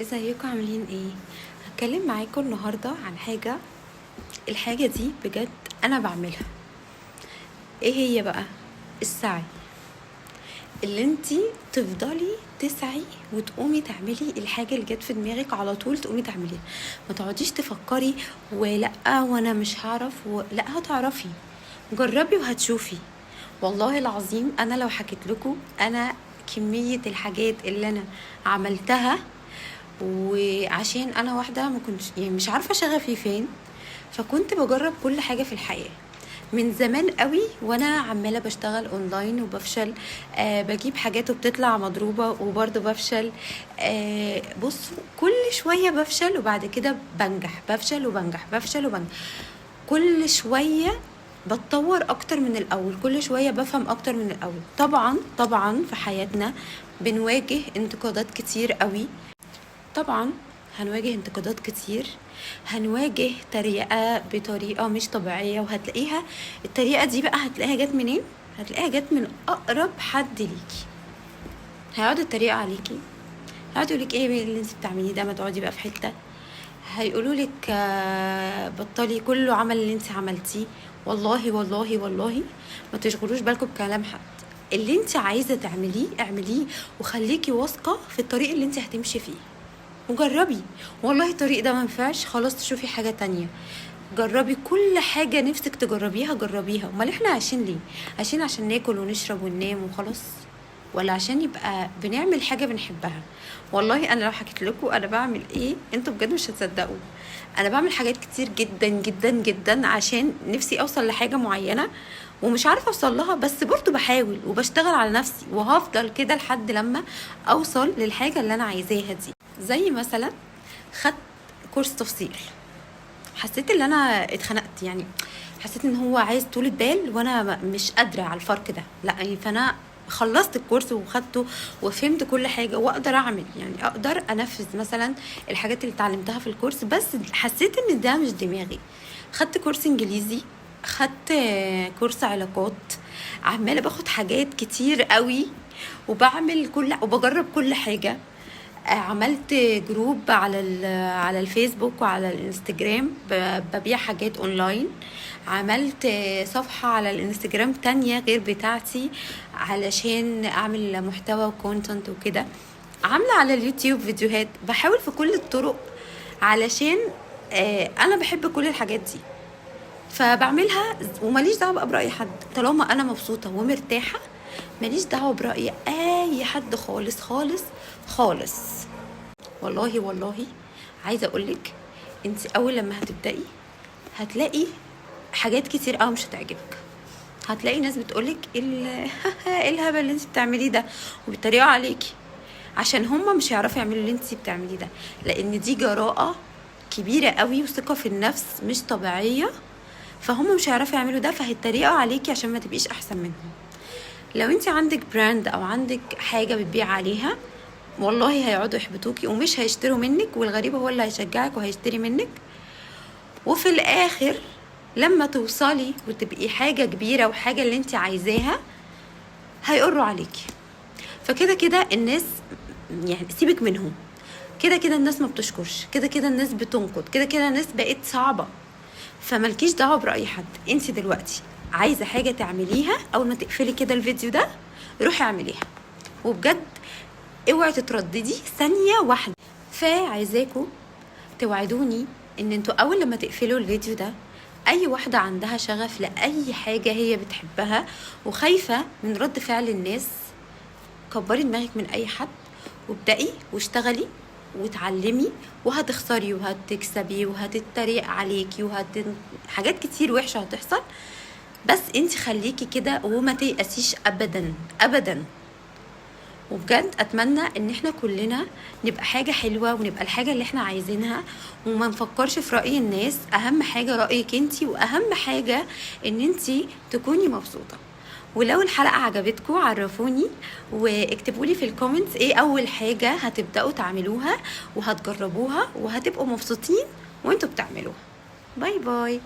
ازيكم عاملين ايه؟ هتكلم معاكم النهارده عن الحاجه دي بجد انا بعملها. ايه هي بقى؟ السعي. اللي انتي تفضلي تسعي وتقومي تعملي الحاجه اللي جت في دماغك على طول تقومي تعمليها، ما تقعديش تفكري ولا وانا مش هعرف لا هتعرفي. جربي وهتشوفي. والله العظيم انا لو حكيت لكم انا كميه الحاجات اللي انا عملتها، وعشان انا واحده ما كنتش يعني مش عارفه شغفي فين، فكنت بجرب كل حاجه في الحياه من زمان قوي وانا عماله بشتغل اونلاين وبفشل. بجيب حاجات وبتطلع مضروبه وبرضه بفشل. بصوا كل شويه بفشل وبعد كده بنجح، بفشل وبنجح، بفشل وبنجح. كل شويه بتطور اكتر من الاول، كل شويه بفهم اكتر من الاول. طبعا في حياتنا بنواجه انتقادات كتير قوي. طبعا هنواجه انتقادات كتير، هنواجه تريقة بطريقة مش طبيعية، وهتلاقيها التريقة دي بقى هتلاقيها جت منين؟ هتلاقيها جت من أقرب حد ليكي. هيقعدوا يتريقوا عليكي، هيقعدوا يقولك ايه اللي انت بتعمليه ده، ما تقعدي بقى في حتة. هيقولوا لك بطلي كله عمل اللي انت عملتيه. والله والله والله ما تشغلوش بالكم بكلام حد. اللي انت عايزة تعمليه اعمليه، وخليكي واثقة في الطريق اللي انت هتمشي فيه، وجربي. والله الطريق ده منفعش خلاص تشوفي حاجة تانية. جربي كل حاجة نفسك تجربيها جربيها. امال احنا عايشين ليه؟ عايشين عشان ناكل ونشرب وننام وخلاص، ولا عشان يبقى بنعمل حاجة بنحبها؟ والله انا لو حكيت لكم انا بعمل ايه انتوا بجد مش هتصدقوا. انا بعمل حاجات كتير جدا جدا جدا عشان نفسي اوصل لحاجة معينة ومش عارفه اوصل لها، بس برضو بحاول وبشتغل على نفسي، وهفضل كده لحد لما اوصل للحاجه اللي انا عايزاها دي. زي مثلا خدت كورس تفصيل، حسيت ان انا اتخنقت، يعني حسيت ان هو عايز طولة بال وانا مش قادره على الفرق ده، لا يعني فانا خلصت الكورس وخدته وفهمت كل حاجه واقدر اعمل، يعني اقدر انفذ مثلا الحاجات اللي اتعلمتها في الكورس، بس حسيت ان ده مش دماغي. خدت كورس انجليزي، خدت كورس علاقات، عماله باخد حاجات كتير قوي وبعمل وبجرب كل حاجه. عملت جروب على الفيسبوك وعلى الانستجرام ببيع حاجات اونلاين. عملت صفحة على الانستجرام تانية غير بتاعتي علشان اعمل محتوى وكونتنت وكده. عاملة على اليوتيوب فيديوهات، بحاول في كل الطرق علشان انا بحب كل الحاجات دي فبعملها، وماليش دعوه بقى براي حد طالما انا مبسوطه ومرتاحه. ماليش دعوه براي اي حد خالص خالص خالص. والله والله عايزه اقولك، انت اول لما هتبداي هتلاقي حاجات كتير قوي مش هتعجبك. هتلاقي ناس بتقولك ايه الهبل اللي انت بتعمليه ده، وبيتريقوا عليكي عشان هما مش هيعرفوا يعملوا اللي انت بتعمليه ده، لان دي جراءه كبيره قوي وثقه في النفس مش طبيعيه. فهم مش هيعرفوا يعملوا ده، فهيتريقوا عليكي عشان ما تبقيش احسن منهم. لو انت عندك براند او عندك حاجه بتبيع عليها، والله هيقعدوا يحبطوكي ومش هيشتروا منك، والغريب هو اللي هيشجعك وهيشتري منك. وفي الاخر لما توصلي وتبقي حاجه كبيره وحاجه اللي انت عايزاها هيقروا عليكي. فكده كده الناس، يعني سيبك منهم، كده كده الناس ما بتشكرش، كده كده الناس بتنقد، كده كده الناس بقت صعبه. فملكيش دعوه براي حد. انت دلوقتي عايزه حاجه تعمليها، اول ما تقفلي كده الفيديو ده روحي اعمليها، وبجد اوعي تترددي ثانيه واحده. فعايزاكم توعدوني ان انتوا اول لما تقفلوا الفيديو ده، اي واحده عندها شغف لاي حاجه هي بتحبها وخايفه من رد فعل الناس، كبري دماغك من اي حد وابدأي واشتغلي وتعلمي، وهتخسري وهتكسبي وهتتريق عليكي حاجات كتير وحشة هتحصل. بس انت خليكي كده وما تيأسيش ابدا ابدا. وبجد اتمنى ان احنا كلنا نبقى حاجة حلوة ونبقى الحاجة اللي احنا عايزينها، وما نفكرش في رأي الناس. اهم حاجة رأيك انتي، واهم حاجة ان انتي تكوني مبسوطة. ولو الحلقة عجبتكم عرفوني واكتبوا لي في الكومنتس ايه اول حاجة هتبدأوا تعملوها وهتجربوها وهتبقوا مبسوطين وانتوا بتعملوها. باي باي.